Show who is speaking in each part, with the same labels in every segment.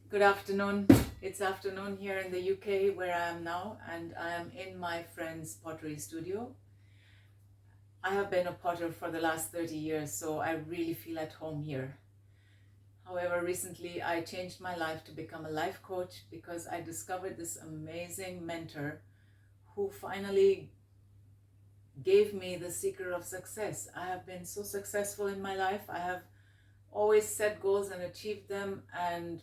Speaker 1: Good afternoon. It's afternoon here in the UK where I am now, and I am in my friend's pottery studio. I have been a potter for the last 30 years, so I really feel at home here. However, recently I changed my life to become a life coach because I discovered this amazing mentor who finally gave me the secret of success. I have been so successful in my life. I have always set goals and achieved them, and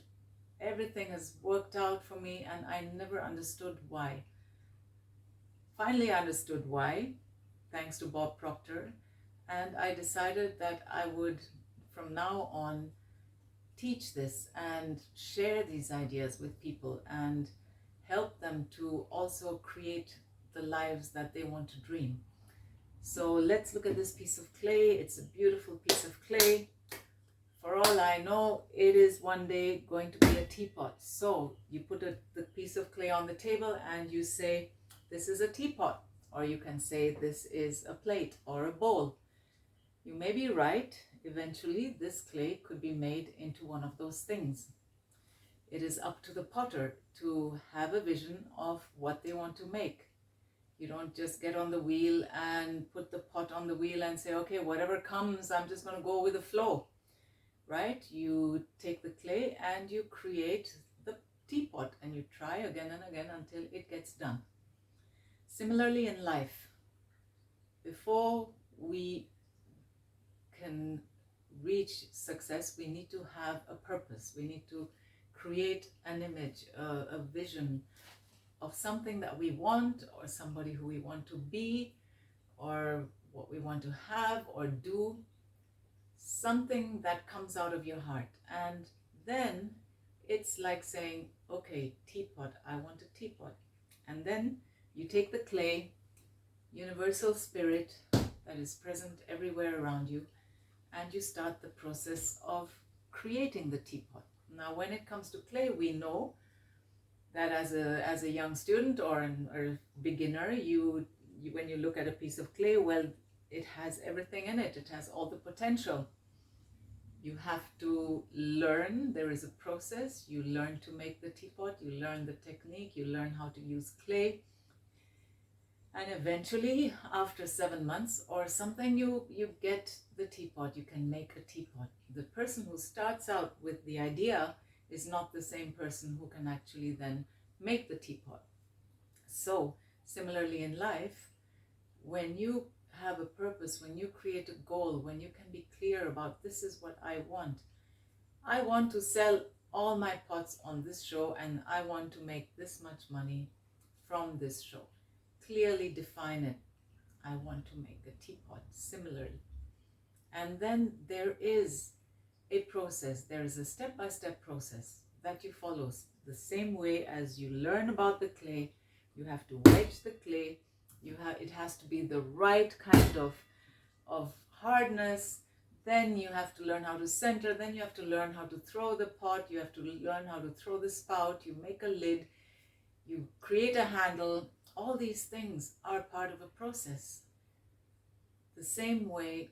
Speaker 1: everything has worked out for me, and I never understood why. Finally, I understood why, thanks to Bob Proctor, and I decided that I would, from now on, teach this and share these ideas with people and help them to also create the lives that they want to dream. So let's look at this piece of clay. It's a beautiful piece of clay. For all I know, it is one day going to be a teapot. So you put the piece of clay on the table and you say, this is a teapot. Or you can say, this is a plate or a bowl. You may be right. Eventually, this clay could be made into one of those things. It is up to the potter to have a vision of what they want to make. You don't just get on the wheel and put the pot on the wheel and say, okay, whatever comes, I'm just going to go with the flow. Right? You take the clay and you create the teapot and you try again and again until it gets done. Similarly in life, before we can reach success, we need to have a purpose. We need to create an image, a vision of something that we want, or somebody who we want to be, or what we want to have or do. Something that comes out of your heart. And then it's like saying, okay, teapot, I want a teapot. And then you take the clay, universal spirit that is present everywhere around you, and you start the process of creating the teapot. Now, when it comes to clay, we know that as a young student or a beginner, you when you look at a piece of clay, well, it has everything in it. It has all the potential. You have to learn. There is a process. You learn to make the teapot. You learn the technique. You learn how to use clay. And eventually, after 7 months or something, you get the teapot. You can make a teapot. The person who starts out with the idea is not the same person who can actually then make the teapot. So, similarly in life, when you have a purpose, when you create a goal, when you can be clear about, this is what I want to sell all my pots on this show, and I want to make this much money from this show. Clearly define it. I want to make a teapot similarly. And then there is a process. There is a step-by-step process that you follow. The same way as you learn about the clay, you have to wedge the clay. It has to be the right kind of hardness. Then you have to learn how to center. Then you have to learn how to throw the pot. You have to learn how to throw the spout. You make a lid. You create a handle. All these things are part of a process. The same way,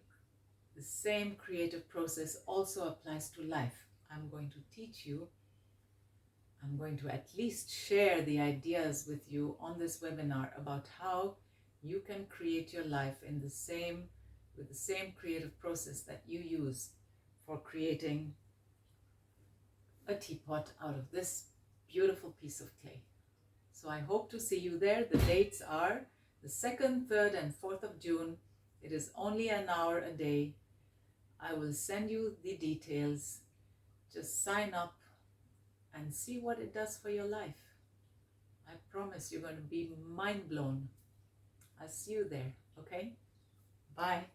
Speaker 1: the same creative process also applies to life. I'm going to teach you. I'm going to at least share the ideas with you on this webinar about how you can create your life with the same creative process that you use for creating a teapot out of this beautiful piece of clay. So I hope to see you there. The dates are the 2nd, 3rd, and 4th of June. It is only an hour a day. I will send you the details. Just sign up and see what it does for your life. I promise you're going to be mind blown. I'll see you there, okay? Bye.